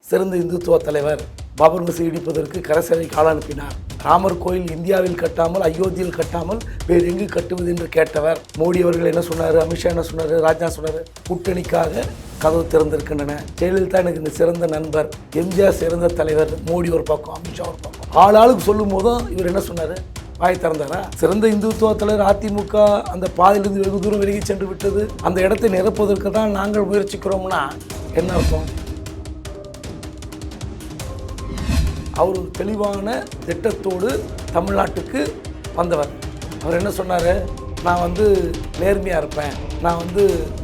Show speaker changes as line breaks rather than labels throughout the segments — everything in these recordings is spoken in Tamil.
சிறந்த இந்துத்துவ தலைவர் பாபர் மசூதி இடிப்பதற்கு கரசேவை கால அனுப்பினார். ராமர் கோயில் இந்தியாவில் கட்டாமல் அயோத்தியில் கட்டாமல் வேறு எங்கு கட்டுவது என்று கேட்டவர். மோடி அவர்கள் என்ன சொன்னார், அமித்ஷா என்ன சொன்னார், ராஜ்நாத் சொன்னார், கூட்டணிக்காக கதவு திறந்திருக்கின்றன. ஜெயலலிதா எனக்கு இந்த சிறந்த நண்பர், எம்ஜிஆர் சிறந்த தலைவர், மோடி ஒரு பக்கம், அமித்ஷா ஒரு பக்கம். ஆளாளுக்கு சொல்லும் போதும் இவர் என்ன சொன்னார், வாய் திறந்தாரா? சிறந்த இந்துத்துவ தலைவர் அதிமுக அந்த பாதையிலிருந்து வெகு தூரம் விலகி சென்று விட்டது, அந்த இடத்தை நிரப்புவதற்கு தான் நாங்கள் முயற்சிக்கிறோம்னா என்ன அர்த்தம்? அவர் ஒரு தெளிவான திட்டத்தோடு தமிழ்நாட்டுக்கு வந்தவர். அவர் என்ன சொன்னார், நான் நேர்மையாக இருப்பேன், நான்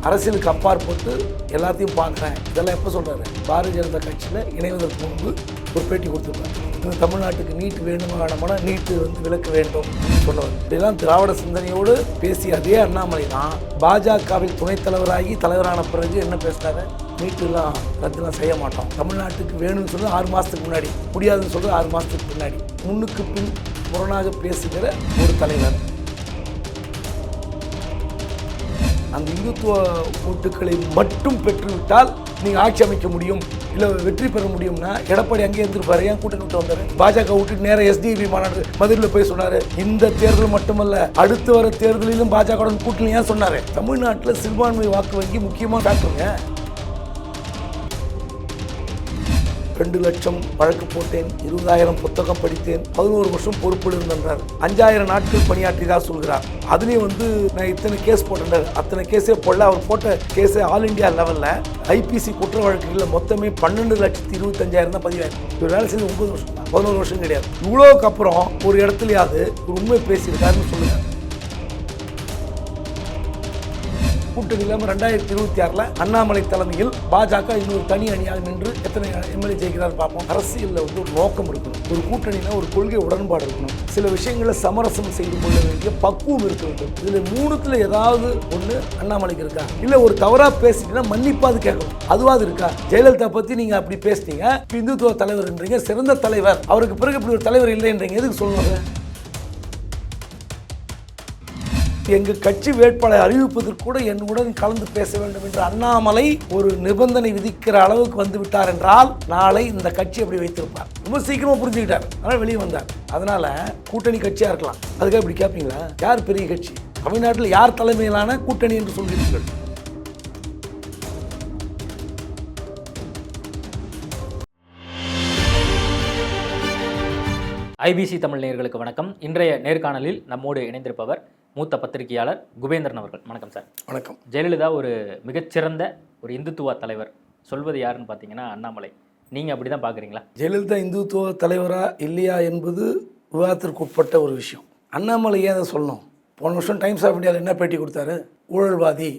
அரசியலுக்கு அப்பாற்பட்டு எல்லாத்தையும் பார்க்குறேன். இதெல்லாம் எப்போ சொல்கிறாரு? பாரதிய ஜனதா கட்சியில் இணைவதற்கு முன்பு ஒரு பேட்டி கொடுத்துருப்பார். இந்த தமிழ்நாட்டுக்கு நீட் வேணுமா வேணாமனா நீட்டு விலக்க வேண்டும் சொன்னவர். இதெல்லாம் திராவிட சிந்தனையோடு பேசிய அதே அண்ணாமலை தான் பாஜகவில் துணைத் தலைவராகி தலைவரான பிறகு என்ன பேசினாரு, நீட்டுலாம் ரத்துலாம் செய்ய மாட்டோம், தமிழ்நாட்டுக்கு வேணும்னு சொல்லி 6 மாதத்துக்கு முன்னாடி, முடியாதுன்னு சொல்லி 6 மாதத்துக்கு முன்னாடி முன்னுக்கு பின் முரணாக பேசுகிற ஒரு தலைவர். அந்த இந்துத்துவ ஓட்டுக்களை மட்டும் பெற்றுவிட்டால் நீங்கள் ஆட்சி அமைக்க முடியும், இல்லை வெற்றி பெற முடியும்னா எடப்பாடி அங்கே இருந்திருப்பாரு, ஏன் கூட்டணி விட்டு வந்தார்? பாஜக விட்டு நேராக எஸ்டிபி மாநாடு மதுரையில் போய் சொன்னார். இந்த தேர்தல் மட்டுமல்ல, அடுத்து வர தேர்தலிலும் பாஜக கூட்டணி ஏன் சொன்னார்? தமிழ்நாட்டில் சிறுபான்மை வாக்கு வங்கி முக்கியமான ஃபேக்டருங்க. 2 லட்சம் வழக்கு போட்டேன், 20,000 புத்தகம் படித்தேன், 11 வருஷம் பொறுப்பில் இருந்தார், 5,000 நாட்கள் பணியாற்றியதாக சொல்கிறார். அதுலேயும் நான் இத்தனை கேஸ் போட்டேன், அத்தனை கேஸே போடல. அவர் போட்ட கேஸே ஆல் இண்டியா லெவலில் ஐபிசி குற்ற வழக்குகளில் மொத்தமே 12,25,000 தான் பதிவாயிருக்கு. இவர் வேலை செய்து 9 வருஷம் தான், 11 வருஷம் கிடையாது. இவ்வளோக்கு அப்புறம் ஒரு இடத்துலையாவது ஒரு உண்மை பேசியிருக்காருன்னு சொல்லுங்கள். கூட்டணி இல்லாமல் 2026 அண்ணாமலை தலைமையில் பாஜக இன்னொரு தனி அணியாக நின்று எத்தனை எம்எல்ஏ ஜெயிக்கிறார் பார்ப்போம். அரசியலில் ஒரு நோக்கம் இருக்கணும், ஒரு கூட்டணினா ஒரு கொள்கை உடன்பாடு இருக்கணும், சில விஷயங்களை சமரசம் செய்து கொள்ள வேண்டிய பக்குவம் இருக்க வேண்டும். இதில் 3த்துல ஏதாவது ஒன்று அண்ணாமலைக்கு இருக்கா? இல்லை ஒரு தவறாக பேசிட்டீங்கன்னா மன்னிப்பாது கேட்கணும், அதுவாது இருக்கா? ஜெயலலிதா பற்றி நீங்கள் அப்படி பேசிட்டீங்க, இந்துத்துவ தலைவர்ன்றீங்க, சிறந்த தலைவர், அவருக்கு பிறகு இப்படி ஒரு தலைவர் இல்லைன்றீங்க, எதுக்கு சொல்லணும்? எங்கள் கட்சி வேட்பாளரை அறிவிப்பதற்கு கூட என்னுடன் கலந்து பேச வேண்டும் என்று அண்ணாமலை ஒரு நிபந்தனை விதிக்கிற அளவுக்கு வந்து விட்டார் என்றால் நாளை இந்த கட்சி அப்படி வைத்திருப்பார். ரொம்ப சீக்கிரமாக புரிஞ்சுக்கிட்டார், அதனால் வெளியே வந்தார். அதனால் கூட்டணி கட்சியாக இருக்கலாம், அதுக்காக இப்படி கேட்பீங்களா? யார் பெரிய கட்சி? தமிழ்நாட்டில் யார் தலைமையிலான கூட்டணி என்று சொல்கிறீர்கள்?
ஐபிசி தமிழ் நேயர்களுக்கு வணக்கம். இன்றைய நேர்காணலில் நம்மோடு இணைந்திருப்பவர் மூத்த பத்திரிகையாளர் குபேந்திரன் அவர்கள். வணக்கம் சார்.
வணக்கம்.
ஜெயலலிதா ஒரு மிகச்சிறந்த ஒரு இந்துத்துவ தலைவர், சொல்வது யாருன்னு பார்த்தீங்கன்னா அண்ணாமலை. நீங்கள் அப்படி தான் பார்க்குறீங்களா?
ஜெயலலிதா இந்துத்துவ தலைவரா இல்லையா என்பது விவாதத்திற்கு உட்பட்ட ஒரு விஷயம். அண்ணாமலை ஏன் அதை சொல்லணும்? போன வருஷம் டைம்ஸ் ஆஃப் இந்தியாவில் என்ன பேட்டி கொடுத்தாரு? ஊழல்வாதி,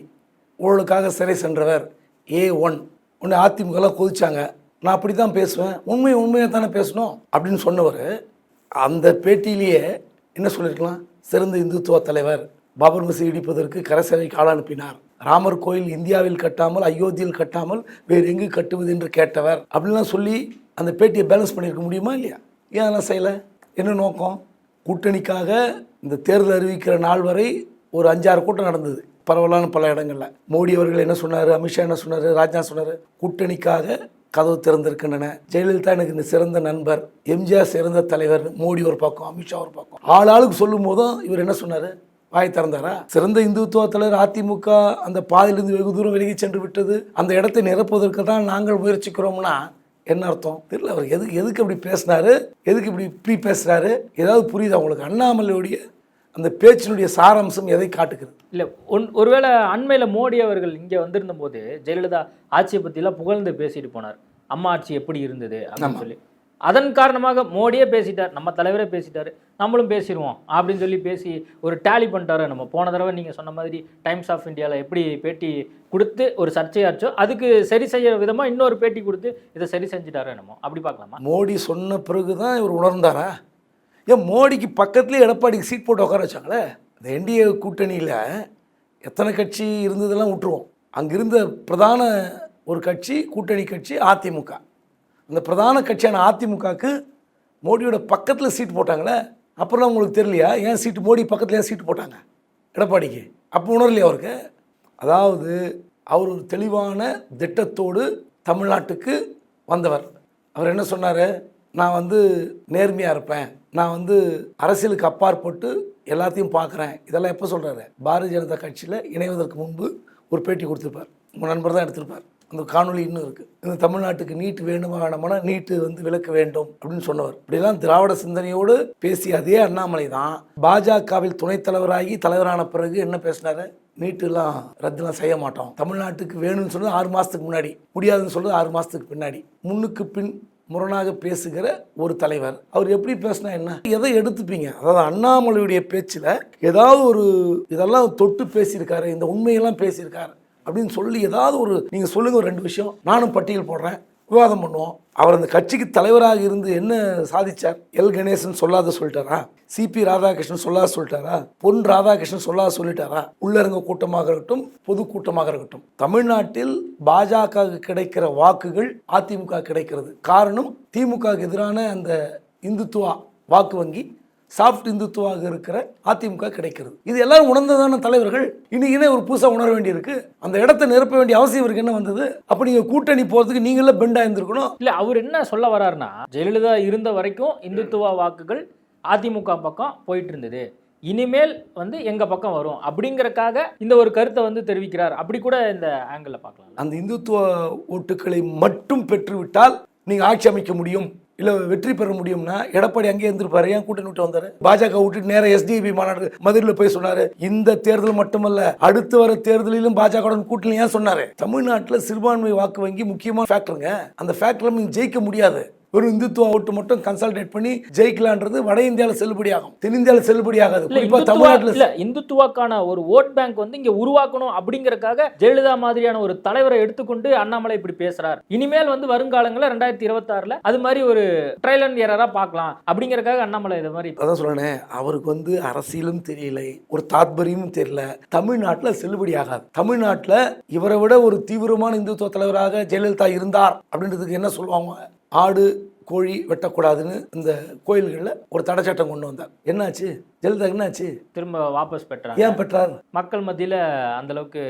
ஊழலுக்காக சிறை சென்றவர், A1 ஒன்று அதிமுகலாம் கொதிச்சாங்க. நான் அப்படி தான் பேசுவேன், உண்மையாக தானே பேசணும் அப்படின்னு சொன்னவர் அந்த பேட்டியிலேயே என்ன சொல்லியிருக்கலாம்? சிறந்த இந்துத்துவ தலைவர், பாபர் மசூதி இடிப்பதற்கு கரசேவை கால அனுப்பினார், ராமர் கோயில் இந்தியாவில் கட்டாமல் அயோத்தியில் கட்டாமல் வேறு எங்கு கட்டுவது என்று கேட்டவர் அப்படின்லாம் சொல்லி அந்த பேட்டியை பேலன்ஸ் பண்ணியிருக்க முடியுமா இல்லையா? ஏன் அதெல்லாம் செய்யலை? என்ன நோக்கம்? கூட்டணிக்காக இந்த தேர்தல் அறிவிக்கிற நாள் வரை ஒரு 5-6 கூட்டம் நடந்தது பரவலான பல இடங்களில். மோடி அவர்கள் என்ன சொன்னார், அமித்ஷா என்ன சொன்னார், ராஜ்நாத் சொன்னார், கூட்டணிக்காக கதவு திறந்திருக்கின்றன. ஜெயலலிதா எனக்கு இந்த சிறந்த நண்பர், எம்ஜிஆர் சிறந்த தலைவர், மோடி ஒரு பக்கம், அமித்ஷா ஒரு பக்கம். ஆளாளுக்கு சொல்லும் போதும் இவர் என்ன சொன்னார், வாய் திறந்தாரா? சிறந்த இந்துத்துவ தலைவர் அதிமுக அந்த பாதையிலிருந்து வெகு தூரம் விலகி சென்று விட்டது, அந்த இடத்தை நிரப்புவதற்கு தான் நாங்கள் முயற்சிக்கிறோம்னா என்ன அர்த்தம்? தெரியல. அவர் எதுக்கு அப்படி பேசினாரு, எதுக்கு இப்படி பேசுகிறாரு? ஏதாவது புரியுதா உங்களுக்கு? அண்ணாமலையுடைய அந்த பேச்சினுடைய சாராம்சம் எதை காட்டுகிறது?
இல்லை, ஒருவேளை அண்மையில் மோடி அவர்கள் இங்கே வந்திருந்த போது ஜெயலலிதா ஆட்சியை பற்றிலாம் புகழ்ந்து பேசிட்டு போனார், அம்மா ஆட்சி எப்படி இருந்தது அப்படின்னு சொல்லி. அதன் காரணமாக மோடியே பேசிட்டார், நம்ம தலைவரே பேசிட்டார், நம்மளும் பேசிடுவோம் அப்படின்னு சொல்லி பேசி ஒரு டேலி பண்ணிட்டாரு. நம்ம போன தடவை நீங்கள் சொன்ன மாதிரி டைம்ஸ் ஆஃப் இந்தியாவில் எப்படி பேட்டி கொடுத்து ஒரு சர்ச்சையாச்சோ அதுக்கு சரி செய்ய விதமாக இன்னொரு பேட்டி கொடுத்து இதை சரி செஞ்சுட்டாரு. நம்ம அப்படி பார்க்கலாமா?
மோடி சொன்ன பிறகு தான் இவர் உணர்ந்தாரா? ஏன் மோடிக்கு பக்கத்துலேயே எடப்பாடிக்கு சீட் போட்டு உட்கார வச்சாங்களே. இந்த என்டிஏ கூட்டணியில் எத்தனை கட்சி இருந்ததெல்லாம் விட்டுருவோம். அங்கிருந்த பிரதான ஒரு கட்சி, கூட்டணி கட்சி அதிமுக. அந்த பிரதான கட்சியான அதிமுகவுக்கு மோடியோட பக்கத்தில் சீட் போட்டாங்களே. அப்புறம் உங்களுக்கு தெரியலையா ஏன் சீட்டு மோடி பக்கத்தில் ஏன் சீட்டு போட்டாங்க எடப்பாடிக்கு? அப்போ உணரலையா அவருக்கு? அதாவது அவர் ஒரு தெளிவான திட்டத்தோடு தமிழ்நாட்டுக்கு வந்தவர். அவர் என்ன சொன்னார், நான் வந்து நேர்மையாக இருப்பேன், நான் வந்து அரசியலுக்கு அப்பாற்பட்டு எல்லாத்தையும் பார்க்குறேன். இதெல்லாம் எப்போ சொல்கிறாரு, பாரதிய ஜனதா கட்சியில் இணைவதற்கு முன்பு ஒரு பேட்டி கொடுத்துருப்பார். உங்கள் நண்பர் தான் எடுத்திருப்பார். அந்த காணொலி இன்னும் இருக்குது. இந்த தமிழ்நாட்டுக்கு நீட் வேணுமா வேணாமானா நீட்டு வந்து விலக்க வேண்டும் அப்படின்னு சொன்னவர். இப்படிலாம் திராவிட சிந்தனையோடு பேசிய அதே அண்ணாமலை தான் பாஜகவில் துணைத் தலைவராகி தலைவரான பிறகு என்ன பேசினாரு, நீட்டுலாம் ரத்துலாம் செய்ய மாட்டோம், தமிழ்நாட்டுக்கு வேணும்னு சொன்னது 6 மாதத்துக்கு முன்னாடி, முடியாதுன்னு சொல்றது 6 மாதத்துக்கு பின்னாடி. முன்னுக்கு பின் முரணாக பேசுகிற ஒரு தலைவர். அவர் எப்படி பேசினா என்ன, எதை எடுத்துப்பீங்க? அதாவது அண்ணாமலையுடைய பேச்சில் ஏதாவது ஒரு இதெல்லாம் தொட்டு பேசியிருக்காரு, இந்த உண்மையெல்லாம் பேசியிருக்காரு அப்படின்னு சொல்லி ஏதாவது ஒரு நீங்கள் சொல்லுங்கள், ஒரு 2 விஷயம் நானும் பட்டியல் போடுறேன், விவாதம் பண்ணுவோம். அவர் அந்த கட்சிக்கு தலைவராக இருந்து என்ன சாதிச்சார்? எல் கணேசன் சொல்லாத சொல்லிட்டாரா? சிபி ராதாகிருஷ்ணன் சொல்லாத சொல்லிட்டாரா? பொன் ராதாகிருஷ்ணன் சொல்லாத சொல்லிட்டாரா? உள்ளரங்க கூட்டமாக இருக்கட்டும், பொதுக்கூட்டமாக இருக்கட்டும், தமிழ்நாட்டில் பாஜக கிடைக்கிற வாக்குகள் அதிமுக கிடைக்கிறது. காரணம், திமுகவுக்கு எதிரான அந்த இந்துத்துவா வாக்கு வங்கி சாஃப்ட் இந்துத்துவாக இருக்கிற அதிமுக கிடைக்கிறது. இது எல்லாரும் உணர்ந்ததான தலைவர்கள். இன்னைக்குனே ஒரு புதுசாக உணர வேண்டியிருக்கு. அந்த இடத்தை நிரப்ப வேண்டிய அவசியம் இருக்கு. என்ன வந்தது? அப்போ நீங்கள் கூட்டணி போகிறதுக்கு நீங்களே பெண்டாக இருந்திருக்கணும்.
இல்லை, அவர் என்ன சொல்ல வர்றாருன்னா, ஜெயலலிதா இருந்த வரைக்கும் இந்துத்துவா வாக்குகள் அதிமுக பக்கம் போயிட்டு இருந்தது, இனிமேல் வந்து எங்க பக்கம் வரும் அப்படிங்கறக்காக இந்த ஒரு கருத்தை வந்து தெரிவிக்கிறார். அப்படி கூட இந்த ஆங்கிள் பார்க்கலாம்.
அந்த இந்துத்துவ ஓட்டுகளை மட்டும் பெற்றுவிட்டால் நீங்கள் ஆட்சி அமைக்க முடியும், இல்லை வெற்றி பெற முடியும்னா எடப்பாடி அங்கேயே இருந்திருப்பாரு. ஏன் கூட்டணி விட்டு வந்தாரு? பாஜக விட்டு நேரம் எஸ்டிபி மாநாடு மதுரையில் போய் சொன்னாரு, இந்த தேர்தல் மட்டுமல்ல அடுத்து வர தேர்தலிலும் பாஜக கூட்டணி ஏன் சொன்னாரு? தமிழ்நாட்டில் சிறுபான்மை வாக்கு வங்கி முக்கியமான ஃபேக்டருங்க. அந்த ஃபேக்டர்ல நீங்க ஜெயிக்க முடியாது. ஒரு இந்துத்துவ ஓட்டு மட்டும் கன்சல்டேட் பண்ணி ஜெயிக்கலான்றது வட இந்தியாவில் செல்லுபடியாகும், தென்னிந்தியாவில் செல்லுபடியாகாது. குறிப்பா தமிழ்நாட்டில்
இல்ல, இந்துத்துவாக்கான ஒரு ஓட் பேங்க் வந்து இங்க உருவாக்கணும் அப்படிங்கறக்காக ஜெயலலிதா மாதிரியான ஒரு தலைவரை எடுத்துக்கொண்டு அண்ணாமலை இப்படி பேசுறார். இனிமேல் வந்து வருங்காலங்களில் 2026 அது மாதிரி ஒரு ட்ரையல் அண்ட் எரரா பார்க்கலாம் அப்படிங்கறக்காக அண்ணாமலை இது மாதிரி.
அதான் சொல்றேன், அவருக்கு வந்து அரசியலும் தெரியல, ஒரு தாத்பரியமும் தெரியல, தமிழ்நாட்டில் செல்லுபடியாகாது. தமிழ்நாட்டில் இவரை விட ஒரு தீவிரமான இந்துத்துவ தலைவராக ஜெயலலிதா இருந்தார் அப்படின்றதுக்கு என்ன சொல்லுவாங்க, ஆடு கோழி வெட்டக்கூடாதுன்னு இந்த கோயில்களில் ஒரு தடை சட்டம் கொண்டு வந்தார். என்னாச்சு? ஜெயலலிதா என்னாச்சு? திரும்ப
வாபஸ் பெற்றார்.
ஏன் பெற்றார்?
மக்கள் மத்தியில் அந்த அளவுக்கு.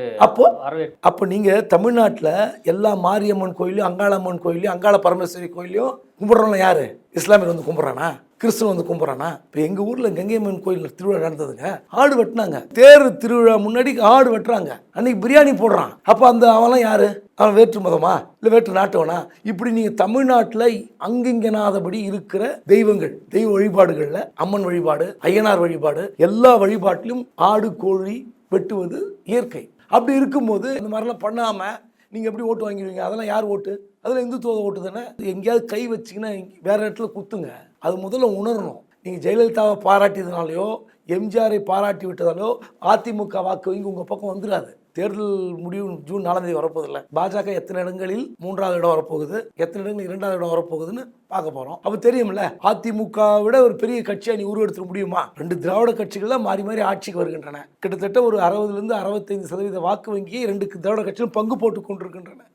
அப்போ நீங்க தமிழ்நாட்டில் எல்லா மாரியம்மன் கோயிலையும் அங்காளம்மன் கோயிலையும் அங்காள பரமேஸ்வரி கோயிலையும் கும்பிட்றவங்க யாரு? இஸ்லாமியர் வந்து கும்பிட்றானா? கிறிஸ்துவ வந்து கும்பிட்றானா? இப்போ எங்கள் ஊரில் கங்கையம்மன் கோயில் திருவிழா நடந்ததுங்க, ஆடு வெட்டினாங்க. தேர் திருவிழா முன்னாடி ஆடு வெட்டுறாங்க, அன்னைக்கு பிரியாணி போடுறான். அப்போ அந்த அவன்லாம் யாரு? அவன் வேற்று மதமா இல்லை வேற்று நாட்டவனா? இப்படி நீங்கள் தமிழ்நாட்டில் அங்கிங்கனாதபடி இருக்கிற தெய்வங்கள், தெய்வ வழிபாடுகளில் அம்மன் வழிபாடு, ஐயனார் வழிபாடு, எல்லா வழிபாட்டிலும் ஆடு கோழி வெட்டுவது இயற்கை. அப்படி இருக்கும்போது இந்த மாதிரிலாம் பண்ணாமல் நீங்கள் எப்படி ஓட்டு வாங்கிடுவீங்க? அதெல்லாம் யார் ஓட்டு? அதில் இந்துத்துவ ஓட்டு தானே. எங்கேயாவது கை வச்சிங்கன்னா வேற இடத்துல குத்துங்க. அது முதல்ல உணரணும். நீங்கள் ஜெயலலிதாவை பாராட்டியதுனாலையோ எம்ஜிஆரை பாராட்டி விட்டதாலோ அதிமுக வாக்கு வங்கி உங்கள் பக்கம் வந்துடாது. தேர்தல் முடிவு ஜூன் 4 வரப்போதில்லை. பாஜக எத்தனை இடங்களில் 3வது இடம் வரப்போகுது, எத்தனை இடங்களில் 2வது இடம் வரப்போகுதுன்னு பார்க்க போகிறோம். அப்போ தெரியும்ல, அதிமுக விட ஒரு பெரிய கட்சியை நீ உருவெடுத்துட முடியுமா? 2 திராவிட கட்சிகள்லாம் மாறி மாறி ஆட்சிக்கு வருகின்றன. கிட்டத்தட்ட ஒரு 60லேருந்து 65% வாக்கு வங்கியை 2 திராவிட கட்சிகளும் பங்கு போட்டு கொண்டிருக்கின்றன.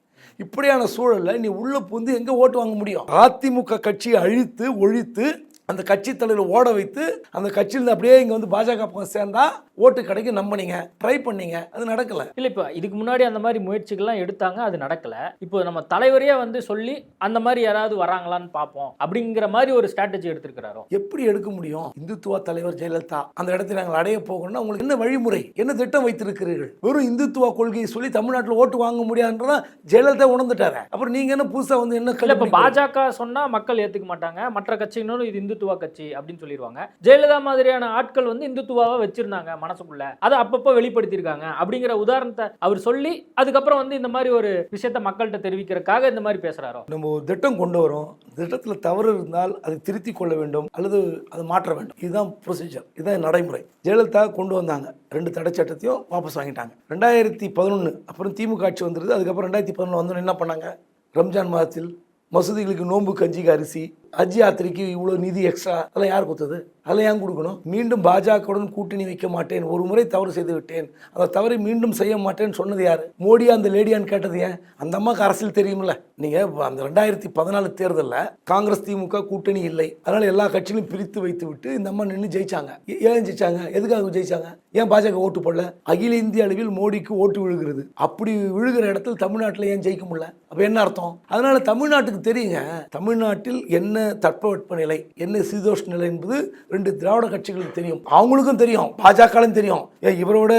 இப்படியான சூழலில் நீ உள்ள புந்து எங்கே ஓட்டு வாங்க முடியும்? அதிமுக கட்சியை அழித்து ஒழித்து அந்த கட்சி தலைவர் ஓட வைத்து அந்த கட்சியிலிருந்து அப்படியே இங்கே வந்து பாஜக பக்கம் சேர்ந்தா ஓட்டு கிடைக்க நம்பினீங்க, ட்ரை பண்ணீங்க, அது நடக்கல.
இல்லை, இப்போ இதுக்கு முன்னாடி அந்த மாதிரி முயற்சிகள்லாம் எடுத்தாங்க, அது நடக்கல. இப்போ நம்ம தலைவரையே வந்து சொல்லி அந்த மாதிரி யாராவது வராங்களான்னு பார்ப்போம் அப்படிங்கிற மாதிரி ஒரு ஸ்ட்ராட்டஜி எடுத்திருக்கிறாரோ.
எப்படி எடுக்க முடியும்? இந்துத்துவ தலைவர் ஜெயலலிதா அந்த இடத்துல நாங்கள் அடைய போகணும்னா உங்களுக்கு என்ன வழிமுறை, என்ன திட்டம் வைத்திருக்கிறீர்கள்? வெறும் இந்துத்துவ கொள்கையை சொல்லி தமிழ்நாட்டில் ஓட்டு வாங்க முடியாதுன்றதான் ஜெயலலிதா உணர்ந்துட்டாரு. அப்புறம் நீங்க என்ன புதுசா வந்து என்ன?
இப்போ பாஜக சொன்னா மக்கள் ஏத்துக்க மாட்டாங்க, மற்ற கட்சியினரும் இது இந்துத்துவா கட்சி அப்படின்னு சொல்லிடுவாங்க. ஜெயலலிதா மாதிரியான ஆட்கள் வந்து இந்துத்துவாவை வச்சிருந்தாங்க மனசுக்குள்ள, அதை அப்பப்போ வெளிப்படுத்தியிருக்காங்க அப்படிங்கிற உதாரணத்தை அவர் சொல்லி அதுக்கப்புறம் வந்து இந்த மாதிரி ஒரு விஷயத்தை மக்கள்கிட்ட தெரிவிக்கிறதுக்காக இந்த மாதிரி பேசுறாரோ.
நம்ம ஒரு திட்டம் கொண்டு வரோம், திட்டத்தில் தவறு இருந்தால் அதை திருத்தி கொள்ள வேண்டும் அல்லது அதை மாற்ற வேண்டும். இதுதான் ப்ரொசீஜர், இதுதான் நடைமுறை. ஜெயலலிதா கொண்டு வந்தாங்க, 2 தடை சட்டத்தையும் வாபஸ் வாங்கிட்டாங்க. 2011 அப்புறம் திமுக ஆட்சி வந்துருது. அதுக்கப்புறம் 2011 வந்தோன்னு என்ன பண்ணாங்க? ரம்ஜான் மாதத்தில் மசூதிகளுக்கு நோன்பு கஞ்சிக்கு அரிசி, ஹஜ் யாத்திரைக்கு இவ்வளோ நிதி எக்ஸ்ட்ரா அதெல்லாம் யார் கொடுத்தது? அதெல்லாம் ஏன் கொடுக்கணும்? மீண்டும் பாஜகவுடன் கூட்டணி வைக்க மாட்டேன், ஒரு முறை தவறு செய்து விட்டேன், அதை தவறை மீண்டும் செய்ய மாட்டேன்னு சொன்னது யார்? மோடியா அந்த லேடியான்னு கேட்டது ஏன்? அந்த அம்மாவுக்கு அரசியல் தெரியுமில்ல. நீங்கள் அந்த 2014 தேர்தலில் காங்கிரஸ் திமுக கூட்டணி இல்லை, அதனால் எல்லா கட்சியிலும் பிரித்து வைத்து விட்டு இந்த அம்மா நின்று ஜெயிச்சாங்க. ஏன் ஜெயிச்சாங்க? எதுக்காக ஜெயிச்சாங்க? ஏன் பாஜக ஓட்டு போடல? அகில இந்திய அளவில் மோடிக்கு ஓட்டு விழுகிறது. அப்படி விழுகிற இடத்துல தமிழ்நாட்டில் ஏன் ஜெயிக்க முடியல? அப்போ என்ன அர்த்தம்? அதனால தமிழ்நாட்டுக்கு தெரியுங்க, தமிழ்நாட்டில் என்ன தட்பவெட்ப நிலை, என்ன சீதோஷ் நிலை என்பது 2 திராவிட கட்சிகளுக்கு தெரியும், அவங்களுக்கும் தெரியும், பாஜகவும் தெரியும். ஏன் இவரோட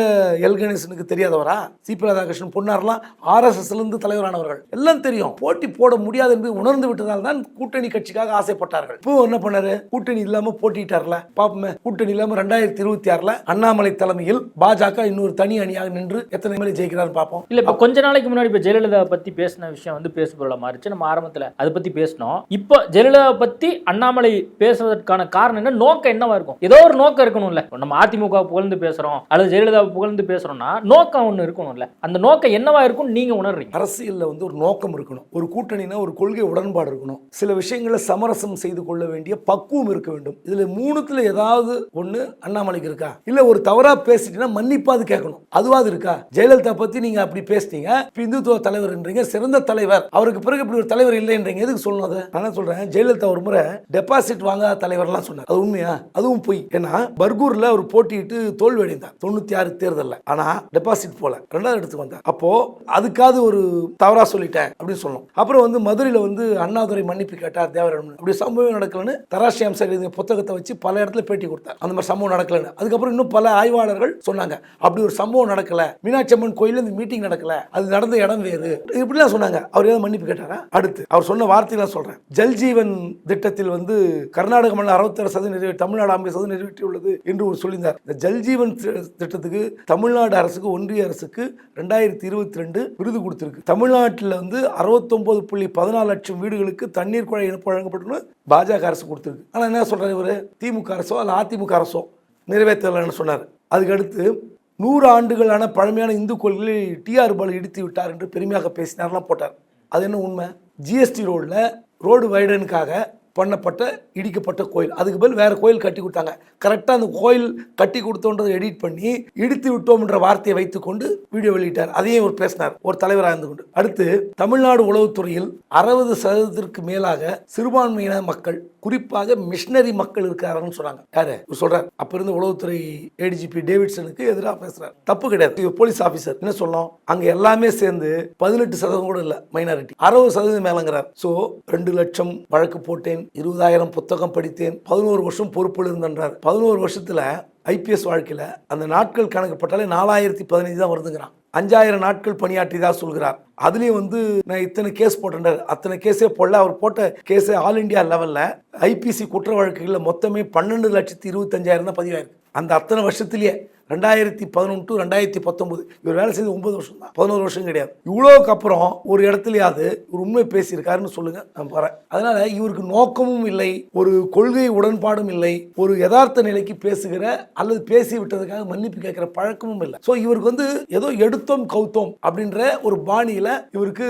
எல் கணேசனுக்கு தெரியாதவரா? சிபி ராதாகிருஷ்ணன் பொன்னார்லாம் RSSல இருந்து தலைவரானவர்கள், எல்லாம் தெரியும். போட்டி போட முடியாது என்று உணர்ந்து விட்டதால் தான் கூட்டணி கட்சிக்காக ஆசைப்பட்டார்கள். இப்போ என்ன பண்ணாரு? கூட்டணி இல்லாம போட்டிட்டார்ல, பாப்போமே. கூட்டணி இல்லாம 2026ல அண்ணாமலை தலைமையில் பாஜக இன்னொரு தனி அணியாக நின்று எத்தனை மேலே ஜெயிக்கிறார் பார்ப்போம்.
இல்ல இப்ப கொஞ்ச நாளைக்கு முன்னாடி இப்ப ஜெயலலிதா பத்தி பேசின விஷயம் வந்து பேசுபொருளா மாறிச்சு. நம்ம ஆரம்பத்துல அதை பத்தி பேசணும். இப்போ ஜெயலலிதா பத்தி அண்ணாமலை பேசுவதற்கான காரணம் என்ன? நோக்கம் என்னவா இருக்கும்? ஏதோ ஒரு நோக்கம் இருக்கணும்ல. நம்ம அதிமுக புகழ்ந்து பேசுறோம் அல்லது ஜெயலலிதா புகழ்ந்து பேசுறோம்னா நோக்கம் ஒண்ணு இருக்கணும்ல. அந்த நோக்கம் என்னவா இருக்கும் நீங்க உணர்றீங்க?
அரசியல்ல வந்து ஒரு நோக்கம் இருக்கணும், ஒரு கூட்டணினா ஒரு கொள்கை உடன்பாடு இருக்கணும், சில விஷயங்களை சமரசம் செய்து கொள்ள வேண்டிய பக்குவம் இருக்க வேண்டும். இதுல 3த்துல ஏதாவது ஒண்ணு அண்ணாமலைக்கு இருக்கா? இல்ல ஒரு தவறா பேசிட்டீங்கன்னா மன்னிப்பாது கேட்கணும், அதுவாது இருக்கா? ஜெயலலிதா பத்தி நீங்க அப்படி பேசிட்டீங்க, இந்துத்துவ தலைவர்ன்றீங்க, சிறந்த தலைவர், அவருக்கு பிறகு இப்படி ஒரு தலைவர் இல்லைன்றீங்க, எதுக்கு சொல்லணும்? அதை நான் சொல்றேன், ஜெயலலிதா ஒரு முறை டெபாசிட் வாங்காத தலைவர்லாம் சொன்னார். அது உண்மையா? அதுவும் போய். ஏன்னா பர்கூர்ல ஒரு போட்டியிட்டு தோல்வி அடைந்தார் 96 தேர்தல்ல. ஆனா டெபாசிட் போல 2வது இடத்துக்கு வந்தார். அப்போ அதுக்காவது ஒரு தவறா சொல்லிட்டேன் அப்படின்னு சொல்லணும். அப்புறம் வந்து மதுரையில வந்து அண்ணாதுரை மன்னிப்பு கேட்டார் தேவராமன், அப்படி சம்பவம் நடக்கலன்னு தராசியாம் சார் எழுதிய புத்தகத்தை வச்சு பல இடத்துல பேட்டி கொடுத்தார். அந்த மாதிரி சம்பவம் நடக்கலன்னு. அதுக்கப்புறம் இன்னும் பல ஆய்வாளர்கள் சொன்னாங்க அப்படி ஒரு சம்பவம் நடக்கல, மீனாட்சி அம்மன் கோயில்ல இந்த மீட்டிங் நடக்கல, அது நடந்த இடம் வேறு, இப்படிலாம் சொன்னாங்க. அவர் ஏதாவது மன்னிப்பு கேட்டாரா? அடுத்து அவர் சொன்ன வார்த்தைலாம் சொல்றேன். ஜல்ஜீவன் திட்டத்தில் வந்து கர்நாடக மாநிலம் 66% நிறைவேற்றி, தமிழ்நாடு 50% நிறைவேற்றியுள்ளது என்று ஒரு சொல்லியிருந்தார். இந்த ஜல்ஜீவன் திட்டத்துக்கு தமிழ்நாடு அரசுக்கு, ஒன்றிய அரசுக்கு 2022 விருது கொடுத்திருக்கு. தமிழ்நாட்டில் வந்து 69.14 லட்சம் வீடுகளுக்கு தண்ணீர் குழாய் இணைப்பு வழங்கப்பட்டு பாஜக அரசு கொடுத்திருக்கு. ஆனா என்ன சொல்றாரு இவரு? திமுக அரசோ அல்ல அதிமுக அரசோ நிறைவேற்றலன்னு சொன்னார். அதுக்கு அடுத்து 100 ஆண்டுகளான பழமையான இந்து கோயில்களை TR பாலு இடித்து விட்டார் என்று பெருமையாக பேசினார்லாம் போட்டார். அது என்ன உண்மை? GST ரோடு வைடனுக்காக பண்ணப்பட்ட இடிக்கப்பட்ட கோயில், அதுக்கு பதில் வேற கோயில் கட்டி கொடுத்தாங்க. கரெக்டாக அந்த கோயில் கட்டி கொடுத்தோன்றதை எடிட் பண்ணி இடித்து விட்டோம் என்ற வார்த்தையை வைத்துக்கொண்டு வீடியோ வெளியிட்டார். அதையும் ஒரு பேசினார், ஒரு தலைவராக இருந்து கொண்டு. அடுத்து தமிழ்நாடு உளவுத்துறையில் 60% மேலாக சிறுபான்மையின மக்கள், குறிப்பாக மிஷினரி மக்கள் இருக்கிறாருன்னு சொன்னாங்க. யாரு சொல்றாரு? அப்ப இருந்த உளவுத்துறை ADGP டேவிட்சனுக்கு எதிராக பேசுறாரு. தப்பு கிடையாது, போலீஸ் ஆபீசர். என்ன சொல்லணும்? அங்க எல்லாமே சேர்ந்து 18% கூட இல்ல மைனாரிட்டி, 60% மேலங்கிறார். சோ 2 லட்சம் வழக்கு போட்டேன், 20,000 புத்தகம் படித்தேன், 11 வருஷம் பொறுப்பில் இருந்தன்றார். 11 வருஷத்துல IPS வாழ்க்கையில அந்த நாட்கள் கணக்குப்பட்டாலே 4015 தான் வருதுங்கிறான். 5000 நாட்கள் பணியாற்றியதாக சொல்கிறார். அதுலேயும் வந்து நான் இத்தனை கேஸ் போட்டேன், அத்தனை கேஸே போடல. அவர் போட்ட கேஸே ஆல் இண்டியா லெவலில் IPC குற்ற வழக்குகளில் மொத்தமே 12,25,000 தான் பதிவாயிருக்கு. அந்த அத்தனை வருஷத்துலேயே 2011 to 2019 இவர் வேலை செய்து 9 வருஷம் தான், 11 வருஷம் கிடையாது. இவ்வளோக்கு அப்புறம் ஒரு இடத்துலயாவது ஒரு உண்மை பேசியிருக்காருன்னு சொல்லுங்க, நான் போறேன். அதனால இவருக்கு நோக்கமும் இல்லை, ஒரு கொள்கை உடன்பாடும் இல்லை, ஒரு யதார்த்த நிலைக்கு பேசுகிற அல்லது பேசி விட்டதுக்காக மன்னிப்பு கேட்கிற பழக்கமும் இல்லை. ஸோ இவருக்கு வந்து ஏதோ எடுத்தோம் கவுத்தோம் அப்படின்ற ஒரு பாணியில இவருக்கு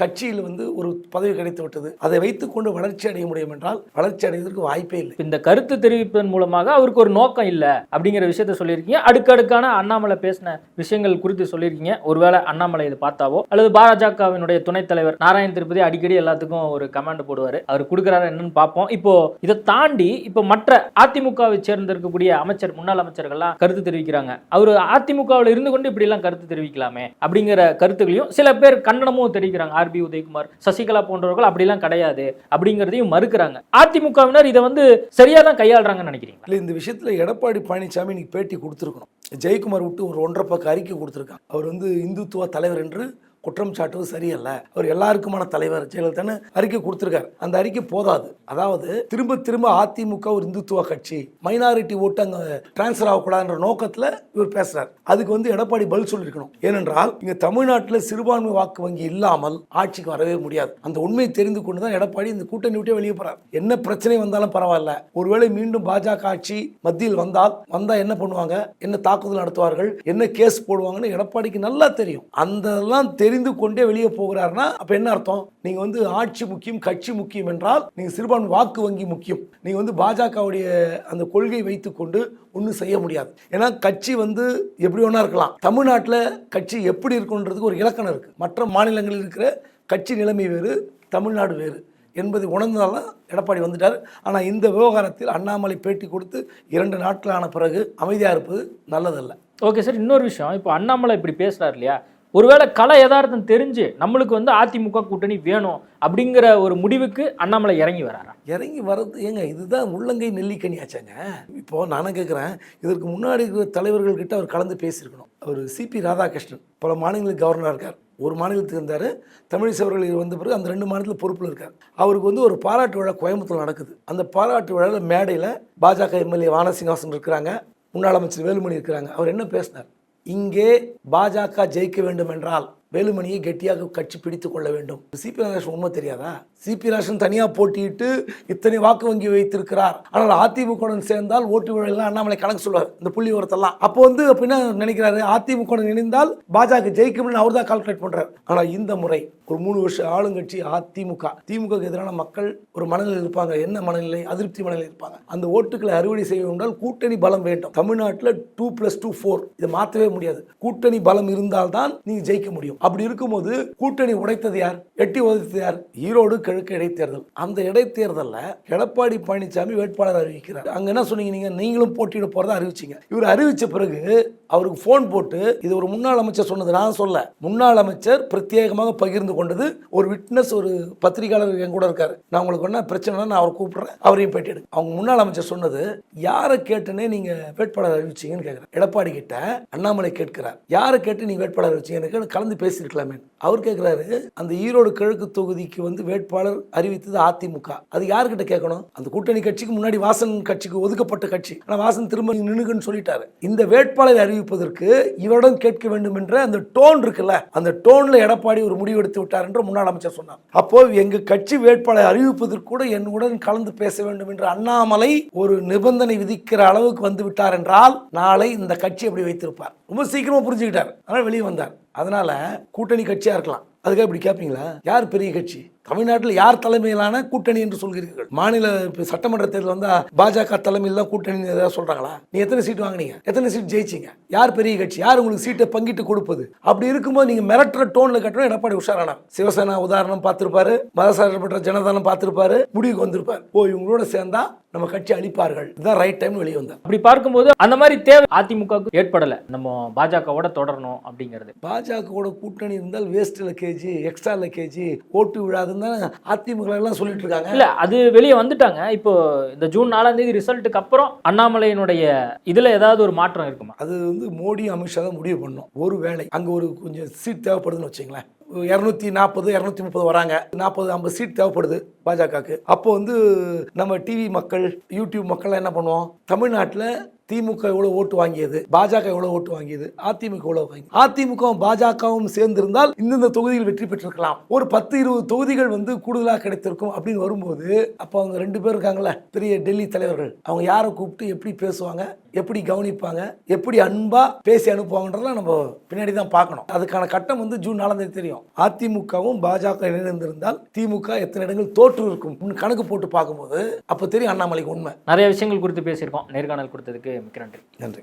கட்சியில் வந்து ஒரு பதவி கிடைத்து விட்டது. அதை வைத்துக்கொண்டு வளர்ச்சி அடைய முடியும் என்றால் வளர்ச்சி அடைவதற்கு வாய்ப்பே இல்லை.
இந்த கருத்து தெரிவிப்பதன் மூலமாக அவருக்கு ஒரு நோக்கம் இல்லை அப்படிங்கிற விஷயத்த சொல்லியிருக்கீங்க. அடுக்கடுக்கான அண்ணாமலை பேசின விஷயங்கள் குறித்து சொல்லியிருக்கீங்க. ஒருவேளை அண்ணாமலை இதை பார்த்தாவோ அல்லது பாஜகவினுடைய துணைத் தலைவர் நாராயண திருப்பதி அடிக்கடி எல்லாத்துக்கும் ஒரு கமெண்ட் போடுவார், அவர் கொடுக்குறாரு என்னன்னு பார்ப்போம். இப்போ இதை தாண்டி இப்போ மற்ற அதிமுகவை சேர்ந்து இருக்கக்கூடிய அமைச்சர், முன்னாள் அமைச்சர்கள்லாம் கருத்து தெரிவிக்கிறாங்க. அவர் அதிமுகவில் இருந்து கொண்டு இப்படி எல்லாம் கருத்து தெரிவிக்கலாமே அப்படிங்கிற கருத்துக்களையும் சில பேர் கண்டனமும் தெரிவிக்கிறாங்க. RB உதயகுமார், சசிகலா போன்றவர்கள் அப்படிலாம் கிடையாது அப்படிங்கிறதையும் மறுக்கிறாங்க. அதிமுகவினர் இதை வந்து சரியா தான் கையாளுறாங்கன்னு நினைக்கிறீங்க?
இல்லை, இந்த விஷயத்துல எடப்பாடி பழனிசாமி இன்னைக்கு பேட்டி கொடுத்துருக்கணும். ஜெயக்குமார் விட்டு ஒரு 1.5 பக்க அறிக்கை கொடுத்துருக்காங்க. அவர் வந்து இந்துத்துவ தலைவர் என்று குற்றம் சாட்டுவது சரியல்ல, அவர் எல்லாருக்குமான தலைவர் ஜெயலலிதான்னு அறிக்கை கொடுத்திருக்காரு. அந்த அறிக்கை போதாது. அதாவது திரும்ப திரும்ப அதிமுக ஒரு இந்துத்துவ கட்சி, மைனாரிட்டி ஓட்டு அங்க டிரான்ஸ்ஃபர் ஆகக்கூடாதுன்ற நோக்கத்துல இவர் பேசுறாரு. அதுக்கு வந்து எடப்பாடி பதில் சொல்லியிருக்கணும். ஏனென்றால் இங்க தமிழ்நாட்டில் சிறுபான்மை வாக்கு வங்கி இல்லாமல் ஆட்சிக்கு வரவே முடியாது. அந்த உண்மையை தெரிந்து கொண்டுதான் எடப்பாடி இந்த கூட்டணி விட்டே வெளியே போறார். என்ன பிரச்சனை வந்தாலும் பரவாயில்ல, ஒருவேளை மீண்டும் பாஜக ஆட்சி மத்தியில் வந்தா என்ன பண்ணுவாங்க, என்ன தாக்குதல் நடத்துவார்கள், என்ன கேஸ் போடுவாங்கன்னு எடப்பாடிக்கு நல்லா தெரியும். அந்த எரிந்து கொண்டே வெளியே போகிறாருன்னா அப்ப என்ன அர்த்தம்? நீங்க வந்து ஆட்சி முக்கியம், கட்சி முக்கியம் என்றால் நீங்க சிறுபான்மை வாக்கு வங்கி முக்கியம். நீங்க வந்து பாஜகவுடைய அந்த கொள்கை வைத்துக்கொண்டு ஒன்றும் செய்ய முடியாது. ஏன்னா கட்சி வந்து எப்படி ஒன்றா இருக்கலாம். தமிழ்நாட்டில் கட்சி எப்படி இருக்குன்றதுக்கு ஒரு இலக்கணம் இருக்கு. மற்ற மாநிலங்களில் இருக்கிற கட்சி நிலைமை வேறு, தமிழ்நாடு வேறு என்பதை உணர்ந்ததால எடப்பாடி வந்துட்டார். ஆனால் இந்த விவகாரத்தில் அண்ணாமலை பேட்டி கொடுத்து 2 நாட்களான பிறகு அமைதியாக இருப்பது நல்லதல்ல.
ஓகே சார், இன்னொரு விஷயம், இப்போ அண்ணாமலை இப்படி பேசுறாரு இல்லையா, ஒருவேளை கலை யதார்த்தம் தெரிஞ்சு நம்மளுக்கு வந்து அதிமுக கூட்டணி வேணும் அப்படிங்கிற ஒரு முடிவுக்கு அண்ணாமலை இறங்கி வராரா?
இறங்கி வர்றது ஏங்க, இதுதான் உள்ளங்கை நெல்லிக்கனி ஆச்சாங்க. இப்போ நானும் கேட்குறேன், இதற்கு முன்னாடி இருக்கிற தலைவர்கள் கிட்ட அவர் கலந்து பேசியிருக்கணும். அவர் சிபி ராதாகிருஷ்ணன் பல மாநிலங்களுக்கு கவர்னராக இருக்கார். ஒரு மாநிலத்துக்கு இருந்தார். தமிழிசை அவர்கள் வந்த பிறகு அந்த 2 மாநிலத்தில் பொறுப்பில் இருக்கார். அவருக்கு வந்து ஒரு பாராட்டு விழா கோயம்புத்தூர் நடக்குது. அந்த பாராட்டு விழாவில் மேடையில் பாஜக எம்எல்ஏ வானசீனிவாசன் இருக்கிறாங்க, முன்னாள் அமைச்சர் வேலுமணி இருக்கிறாங்க. அவர் என்ன பேசினார்? இங்கே பாஜக ஜெயிக்க வேண்டும் என்றால் வேலுமணியை கெட்டியாக கட்சி பிடித்து கொள்ள வேண்டும். சிபி ராதாகிருஷ்ணன் உண்மை தெரியாதா? சிபி ராதாகிருஷ்ணன் தனியாக போட்டியிட்டு இத்தனை வாக்கு வங்கி வைத்திருக்கிறார். ஆனால் அதிமுகவுடன் சேர்ந்தால் ஓட்டு விழெல்லாம் அண்ணாமலை கணக்கு சொல்லுவார், இந்த புள்ளி உரத்தெல்லாம். அப்போ வந்து அப்படின்னா நினைக்கிறாரு, அதிமுகவுடன் இணைந்தால் பாஜக ஜெயிக்கும்னு அவர் தான் கால்குலேட் பண்றாரு. ஆனால் இந்த முறை ஒரு 3 வருஷ ஆளுங்கட்சி அதிமுக, திமுகவுக்கு எதிரான மக்கள் ஒரு மனநிலை இருப்பாங்க. என்ன மனநிலை? அதிருப்தி மனநிலை இருப்பாங்க. அந்த ஓட்டுக்களை அறுவடை செய்ய வேண்டால் கூட்டணி பலம் வேண்டும். தமிழ்நாட்டில் 2+2 4 இதை மாற்றவே முடியாது. கூட்டணி பலம் இருந்தால்தான் நீங்க ஜெயிக்க முடியும். அப்படி இருக்கும்போது கூட்டணி உடைத்தது யார்? எட்டி உதைத்தது யார்? ஈரோடு கிழக்கு இடைத்தேர்தல். அந்த இடைத்தேர்தலில் எடப்பாடி பழனிசாமி வேட்பாளர் அறிவிக்கிறார். அங்க என்ன சொன்னீங்க? நீங்களும் போட்டியிட போறதா அறிவிச்சீங்க. இவர் அறிவிச்ச பிறகு அவருக்கு போன் போட்டு, இது ஒரு முன்னாள் அமைச்சர் சொன்னது, நான் சொல்ல, முன்னாள் அமைச்சர் பிரத்யேகமாக பகிர்ந்து கொண்டது. ஒரு விட்னஸ், ஒரு பத்திரிகையாளர் என் கூட இருக்காரு. நான் உங்களுக்கு என்ன பிரச்சனை, நான் அவர் கூப்பிடுறேன், அவரையும் பேட்டி எடுங்க. அவங்க முன்னாள் அமைச்சர் சொன்னது, யாரை கேட்டுனே நீங்க வேட்பாளர் அறிவிச்சீங்கன்னு கேட்கிறேன். எடப்பாடி கிட்ட அண்ணாமலை கேட்கிறார், யாரை கேட்டு நீங்க வேட்பாளர் அறிவிச்சீங்கன்னு கலந்து பேசியிருக்கலாமே. அவர் கேட்கிறாரு, அந்த ஈரோடு கிழக்கு தொகுதிக்கு வந்து வேட்பாளர் அறிவித்தது அதிமுக, அது யாருக்கிட்ட கேட்கணும்? அந்த கூட்டணி கட்சிக்கு முன்னாடி வாசன் கட்சிக்கு ஒதுக்கப்பட்ட கட்சி. ஆனால் வாசன் திரும்ப நின்னுக்குன்னு சொல்லிட்டாரு. இந்த வேட்பாளரை அறிவிப்பதற்கு இவரிடம் கேட்க வேண்டும் என்ற அந்த டோன் இருக்குல்ல, அந்த டோன்ல எடப்பாடி ஒரு முடிவு எடுத்து விட்டார் என்று முன்னாள் அமைச்சர் சொன்னார். அப்போ எங்க கட்சி வேட்பாளரை அறிவிப்பதற்கு கூட என்னுடன் கலந்து பேச வேண்டும் என்று அண்ணாமலை ஒரு நிபந்தனை விதிக்கிற அளவுக்கு வந்து விட்டார் என்றால் நாளை இந்த கட்சி எப்படி வைத்திருப்பார்? ரொம்ப சீக்கிரமா புரிஞ்சுக்கிட்டார். அதனால வெளியே வந்தார். அதனால கூட்டணி கட்சியா இருக்கலாம், அதுக்காக இப்படி கேட்பீங்களா? யார் பெரிய கட்சி? தமிழ்நாட்டில் யார் தலைமையிலான கூட்டணி என்று சொல்கிறீர்கள்? மாநில சட்டமன்ற தேர்தல் வந்தா பாஜக தலைமையில் தான் கூட்டணி ஏதாவது சொல்றாங்களா? நீ எத்தனை சீட் வாங்கினீங்க? எத்தனை சீட் ஜெயிச்சிங்க? யார் பெரிய கட்சி? யார் உங்களுக்கு சீட்டை பங்கிட்டு கொடுப்பது? அப்படி இருக்கும்போது நீங்க மிரட்டுற டோன்ல கட்டணும். எடப்பாடி உஷாரானார். சிவசேனா உதாரணம் பார்த்திருப்பாரு, மதசார்பற்ற ஜனதானம் பார்த்திருப்பாரு, முடிவுக்கு வந்திருப்பாரு, ஓ இவங்களோட சேர்ந்தா நம்ம கட்சி அழிப்பார்கள், இதுதான் ரைட் டைம் வெளியே வந்தார்.
அப்படி பார்க்கும்போது அந்த மாதிரி தேவை அதிமுகவுக்கு ஏற்படல. நம்ம பாஜகவோட தொடரணும் அப்படிங்கிறது.
பாஜகவோட கூட்டணி இருந்தால் வேஸ்ட்ல கேஜி, எக்ஸ்ட்ரால கேஜி, ஓட்டு விழாதுன்னு அதிமுக எல்லாம் சொல்லிட்டு இருக்காங்க.
இல்ல, அது வெளியே வந்துட்டாங்க. இப்போ இந்த ஜூன் 4ஆம் தேதி ரிசல்ட்டுக்கு அப்புறம் அண்ணாமலையினுடைய இதுல ஏதாவது ஒரு மாற்றம் இருக்குமா?
அது வந்து மோடி அமித்ஷா தான் முடிவு பண்ணும். ஒரு வேளை அங்க ஒரு கொஞ்சம் சீட் தேவைப்படுதுன்னு வச்சுங்களேன், 240 230 வராங்க, 40-50 சீட் தேவைப்படுது பாஜகவுக்கு. அப்போ வந்து நம்ம டிவி மக்கள், யூடியூப் மக்கள் என்ன பண்ணுவோம்? தமிழ்நாட்டில் திமுக எவ்வளவு ஓட்டு வாங்கியது, பாஜக எவ்வளவு ஓட்டு வாங்கியது, அதிமுக எவ்வளவு வாங்கி, அதிமுகவும் பாஜகவும் சேர்ந்திருந்தால் இந்த தொகுதியில் வெற்றி பெற்றிருக்கலாம், ஒரு 10-20 தொகுதிகள் வந்து கூடுதலாக கிடைத்திருக்கும் அப்படின்னு வரும்போது, அப்போ அவங்க 2 பேர் இருக்காங்களே பெரிய டெல்லி தலைவர்கள், அவங்க யாரை கூப்பிட்டு எப்படி பேசுவாங்க, எப்படி கவனிப்பாங்க, எப்படி அன்பா பேசி அனுப்புவாங்கன்றதெல்லாம் நம்ம பின்னாடி தான் பார்க்கணும். அதுக்கான கட்டம் வந்து ஜூன் 4ஆம் தேதி தெரியும். அதிமுகவும் பாஜக இணைந்திருந்தால் திமுக எத்தனை இடங்கள் தோற்று இருக்கும் கணக்கு போட்டு பார்க்கும்போது அப்போ தெரியும் அண்ணாமலைக்கு உண்மை.
நிறைய விஷயங்கள் குறித்து பேசியிருக்கோம். நேர்காணல் கொடுத்ததுக்கு மிக்க நன்றி.
நன்றி.